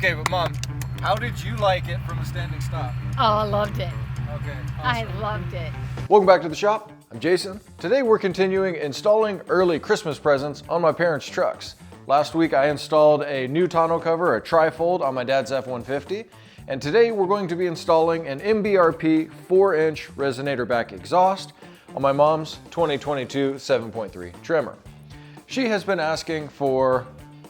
Okay, but Mom, how did you like it from a standing stop? Oh, I loved it. Okay, I awesome. loved it. Welcome back to the shop. I'm Jason. Today we're continuing installing early Christmas presents on my parents' trucks. Last week I installed a new tonneau cover, a trifold on my dad's F-150, and today we're going to be installing an MBRP 4-inch resonator back exhaust on my mom's 2022 7.3 Tremor. She has been asking for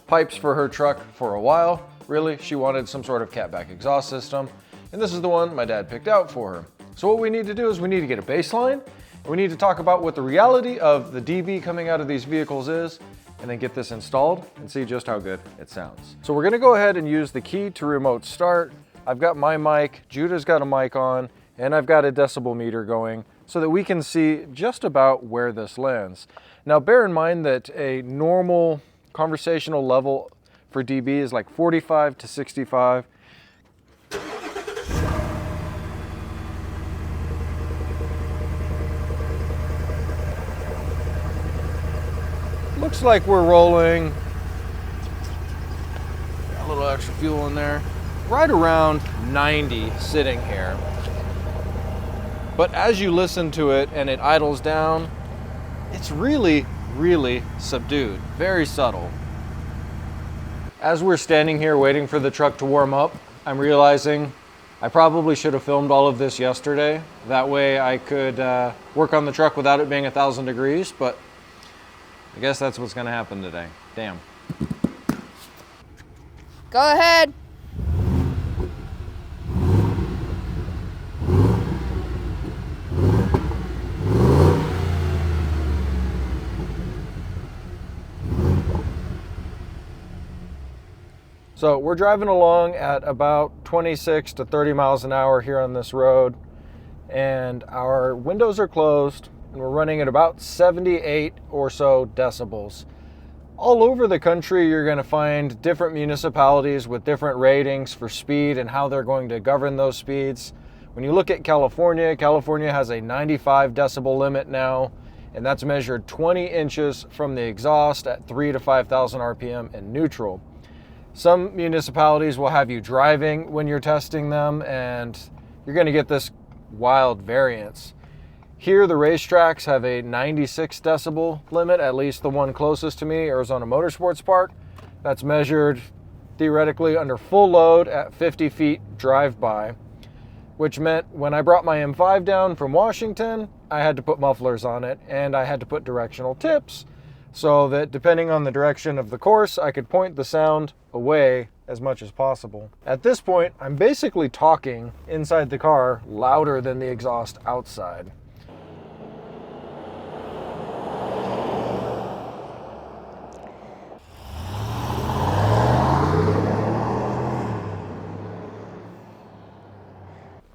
pipes for her truck for a while. Really, she wanted some sort of catback exhaust system, and this is the one my dad picked out for her. So what we need to do is we need to get a baseline, and we need to talk about what the reality of the dB coming out of these vehicles is, and then get this installed and see just how good it sounds. So we're gonna go ahead and use the key to remote start. I've got my mic, Judah's got a mic on, and I've got a decibel meter going so that we can see just about where this lands. Now bear in mind that a normal conversational level for dB is like 45 to 65. Looks like we're rolling, got a little extra fuel in there, right around 90 sitting here. But as you listen to it and it idles down, it's really, really subdued, very subtle. As we're standing here waiting for the truck to warm up, I'm realizing I probably should have filmed all of this yesterday. That way I could work on the truck without it being 1,000 degrees, but I guess that's what's gonna happen today. Damn. Go ahead. So we're driving along at about 26 to 30 miles an hour here on this road, and our windows are closed, and we're running at about 78 or so decibels. All over the country, you're going to find different municipalities with different ratings for speed and how they're going to govern those speeds. When you look at California, California has a 95 decibel limit now, and that's measured 20 inches from the exhaust at 3 to 5,000 RPM in neutral. Some municipalities will have you driving when you're testing them, and you're going to get this wild variance. Here, the racetracks have a 96 decibel limit, at least the one closest to me, Arizona Motorsports Park. That's measured theoretically under full load at 50 feet drive-by, which meant when I brought my M5 down from Washington, I had to put mufflers on it, and I had to put directional tips so that depending on the direction of the course, I could point the sound away as much as possible. At this point, I'm basically talking inside the car louder than the exhaust outside.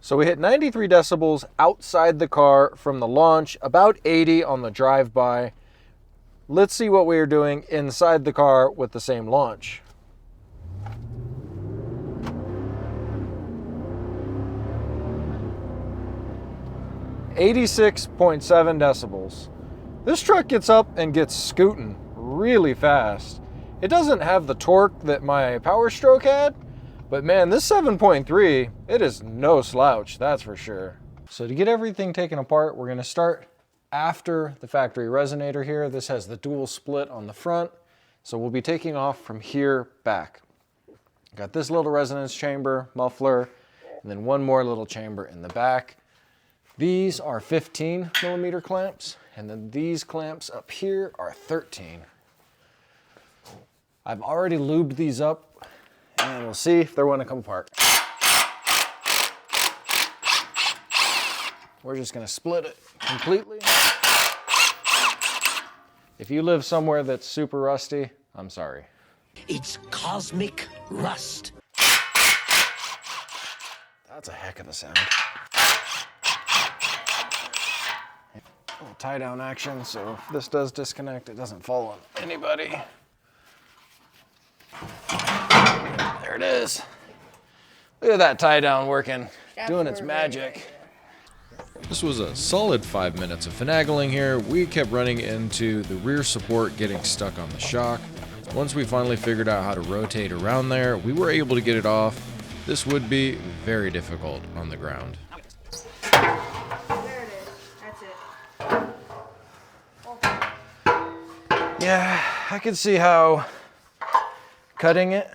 So we hit 93 decibels outside the car from the launch, about 80 on the drive-by. Let's see what we are doing inside the car with the same launch. .7 decibels. This truck gets up and gets scooting really fast. It doesn't have the torque that my Power Stroke had, but man, this 7.3, it is no slouch, that's for sure. So to get everything taken apart, we're gonna start after the factory resonator here. This has the dual split on the front, so we'll be taking off from here back. Got this little resonance chamber, muffler, and then one more little chamber in the back. These are 15 millimeter clamps, and then these clamps up here are 13. I've already lubed these up, and we'll see if they want to come apart. We're just gonna split it completely. If you live somewhere that's super rusty, I'm sorry. It's cosmic rust. That's a heck of a sound. A little tie down action, so if this does disconnect, it doesn't fall on anybody. There it is. Look at that tie down working, doing its magic. This was a solid 5 minutes of finagling here. We kept running into the rear support getting stuck on the shock. Once we finally figured out how to rotate around there, we were able to get it off. This would be very difficult on the ground. There it is. That's it. Yeah, I could see how cutting it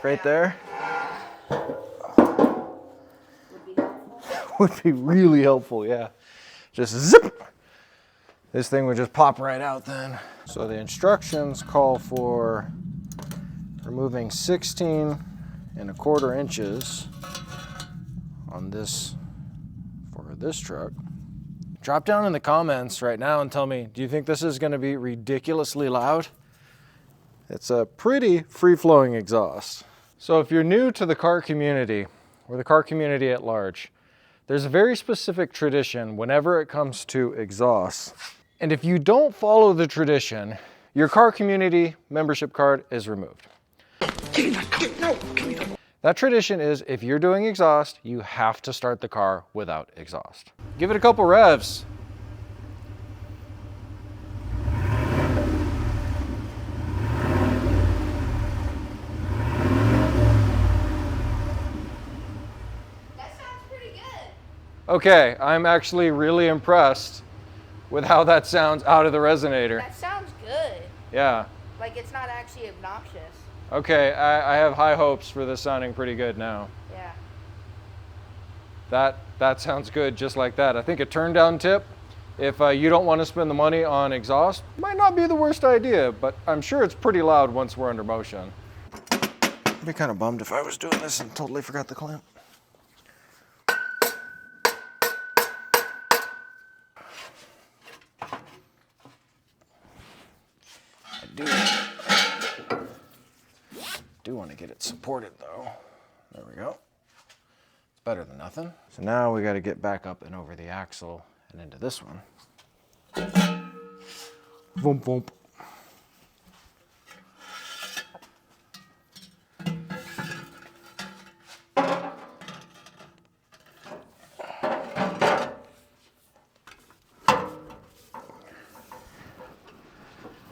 right there would be really helpful, yeah. Just zip! This thing would just pop right out then. So the instructions call for removing 16¼ inches on this for this truck. Drop down in the comments right now and tell me, do you think this is going to be ridiculously loud? It's a pretty free-flowing exhaust. So if you're new to the car community, or the car community at large, there's a very specific tradition whenever it comes to exhausts. And if you don't follow the tradition, your car community membership card is removed. That tradition is if you're doing exhaust, you have to start the car without exhaust. Give it a couple revs. Okay, I'm actually really impressed with how that sounds out of the resonator. That sounds good. Yeah. Like it's not actually obnoxious. Okay, I have high hopes for this sounding pretty good now. Yeah. That sounds good just like that. I think a turn down tip, if you don't want to spend the money on exhaust, might not be the worst idea, but I'm sure it's pretty loud once we're under motion. I'd be kind of bummed if I was doing this and totally forgot the clamp. I do want to get it supported though. There we go. It's better than nothing. So now we got to get back up and over the axle and into this one. Boom, boom.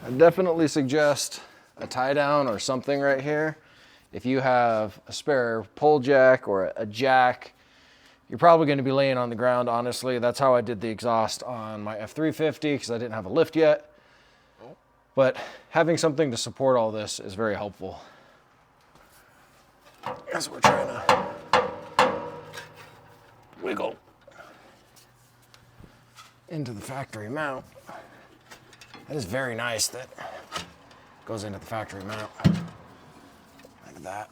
I definitely suggest a tie down or something right here. If you have a spare pull jack or a jack, you're probably going to be laying on the ground, honestly. That's how I did the exhaust on my F350 because I didn't have a lift yet. But having something to support all this is very helpful. As we're trying to wiggle into the factory mount. That is very nice that goes into the factory mount. Like that.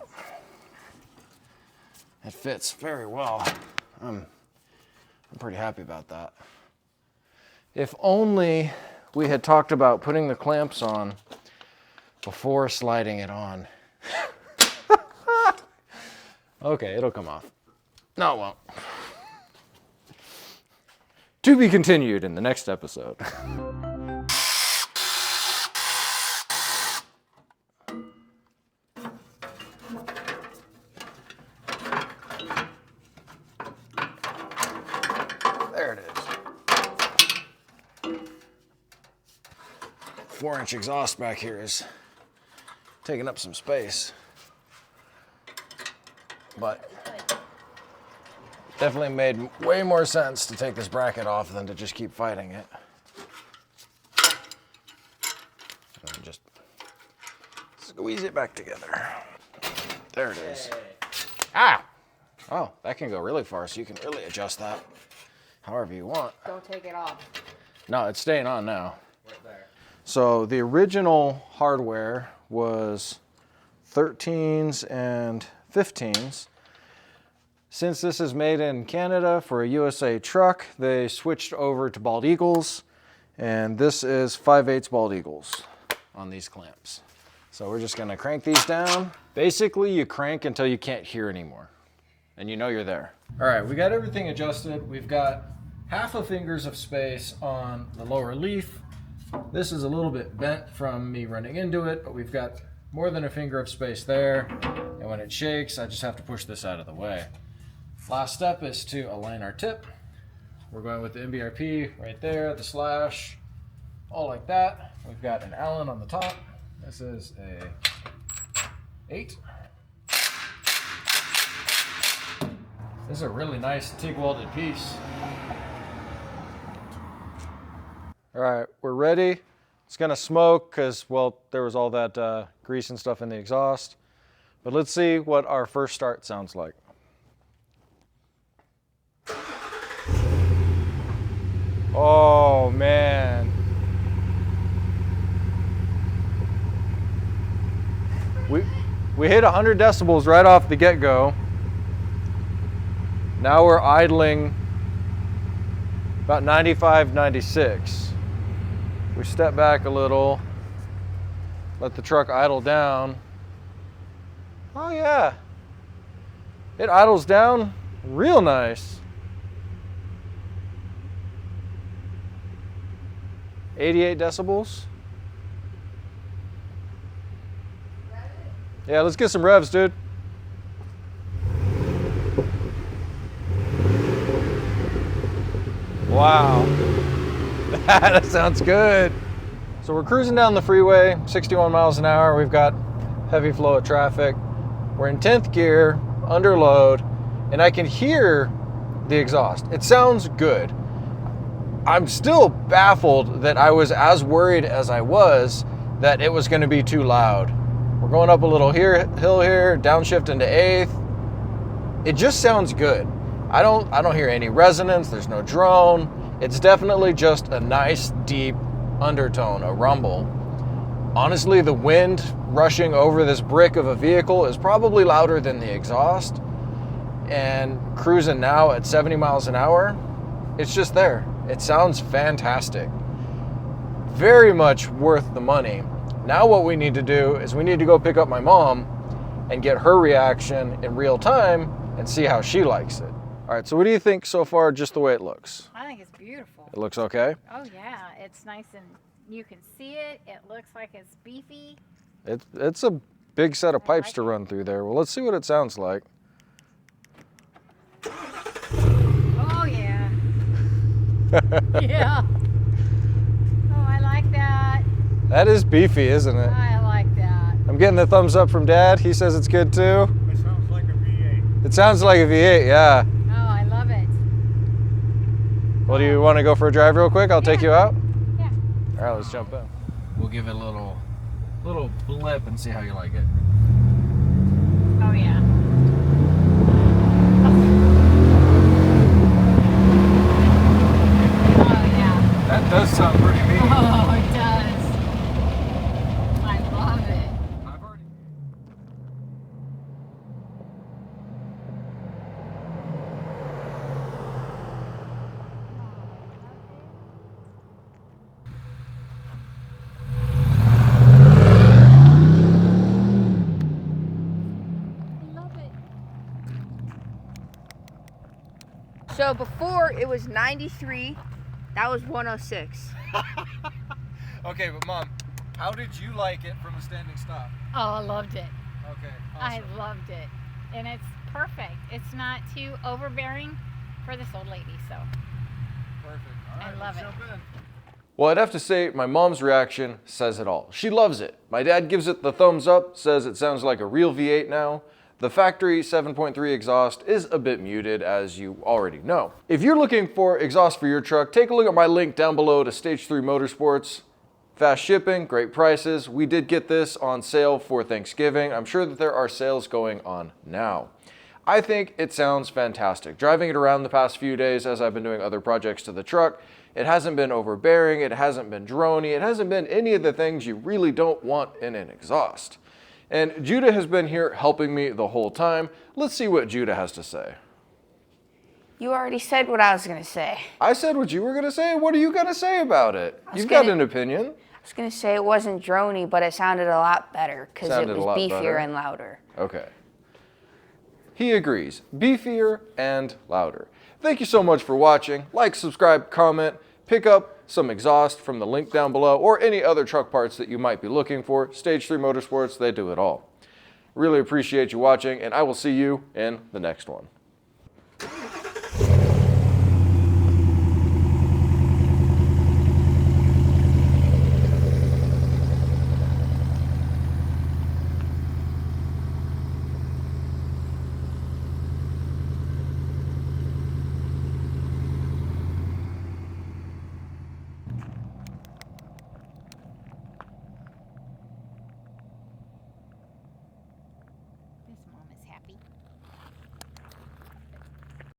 It fits very well. I'm pretty happy about that. If only we had talked about putting the clamps on before sliding it on. Okay, it'll come off. No, it won't. To be continued in the next episode. There it is. 4-inch exhaust back here is taking up some space. But definitely made way more sense to take this bracket off than to just keep fighting it. And just squeeze it back together. There it is. Ah! Oh, that can go really far, so you can really adjust that however you want. Don't take it off. No, it's staying on now. Right there. So the original hardware was 13s and 15s. Since this is made in Canada for a USA truck, they switched over to bald eagles, and this is 5/8 bald eagles on these clamps. So we're just gonna crank these down. Basically, you crank until you can't hear anymore, and you know you're there. All right, we got everything adjusted. We've got 1/2 fingers of space on the lower leaf. This is a little bit bent from me running into it, but we've got more than a finger of space there. And when it shakes, I just have to push this out of the way. Last step is to align our tip. We're going with the MBRP right there, the slash, all like that. We've got an Allen on the top This is a 8. This is a really nice TIG welded piece. All right, we're ready. It's gonna smoke because, well, there was all that grease and stuff in the exhaust. But let's see what our first start sounds like. Oh man. We hit 100 decibels right off the get-go. Now we're idling about 95, 96. We step back a little, let the truck idle down. Oh yeah, it idles down real nice. 88 decibels. Yeah, let's get some revs, dude. Wow, that sounds good. So we're cruising down the freeway, 61 miles an hour. We've got heavy flow of traffic. We're in 10th gear, under load, and I can hear the exhaust. It sounds good. I'm still baffled that I was as worried as I was that it was gonna be too loud. We're going up a little hill here, downshift into 8th. It just sounds good. I don't hear any resonance, there's no drone. It's definitely just a nice deep undertone, a rumble. Honestly, the wind rushing over this brick of a vehicle is probably louder than the exhaust. And cruising now at 70 miles an hour, it's just there. It sounds fantastic. Very much worth the money. Now what we need to do is we need to go pick up my mom and get her reaction in real time and see how she likes it. All right, so what do you think so far, just the way it looks? I think it's beautiful. It looks okay? Oh yeah, it's nice and you can see it. It looks like it's beefy. It's a big set of pipes to run through there. Well, let's see what it sounds like. Oh yeah. Yeah. Oh, I like that. That is beefy, isn't it? I like that. I'm getting the thumbs up from Dad. He says it's good too. It sounds like a V8. It sounds like a V8, yeah. Oh, I love it. Well, do you want to go for a drive real quick? I'll take you out. Yeah. All right, let's jump in. We'll give it a little blip and see how you like it. Oh yeah. Oh yeah. That does sound pretty mean. Oh, it does. I love it. I've already... So before it was 93, that was 106. Okay, but Mom, how did you like it from a standing stop? Oh, I loved it. Okay, I awesome. loved it. And it's perfect. It's not too overbearing for this old lady, so Perfect. All right, I love let's it. jump in. Well, I'd have to say my mom's reaction says it all. She loves it. My dad gives it the thumbs up, says it sounds like a real V8 now. The factory 7.3 exhaust is a bit muted, as you already know. If you're looking for exhaust for your truck, take a look at my link down below to Stage 3 Motorsports. Fast shipping, great prices. We did get this on sale for Thanksgiving. I'm sure that there are sales going on now. I think it sounds fantastic. Driving it around the past few days as I've been doing other projects to the truck, it hasn't been overbearing, it hasn't been droney, it hasn't been any of the things you really don't want in an exhaust. And Judah has been here helping me the whole time. Let's see what Judah has to say. You already said what I was going to say. I said what you were going to say. What are you going to say about it? You've got an opinion. I was going to say it wasn't droney, but it sounded a lot better because it was beefier better. and louder. Okay. He agrees. Beefier and louder. Thank you so much for watching. Like, subscribe, comment, pick up some exhaust from the link down below or any other truck parts that you might be looking for. Stage 3 Motorsports, they do it all. Really appreciate you watching, and I will see you in the next one.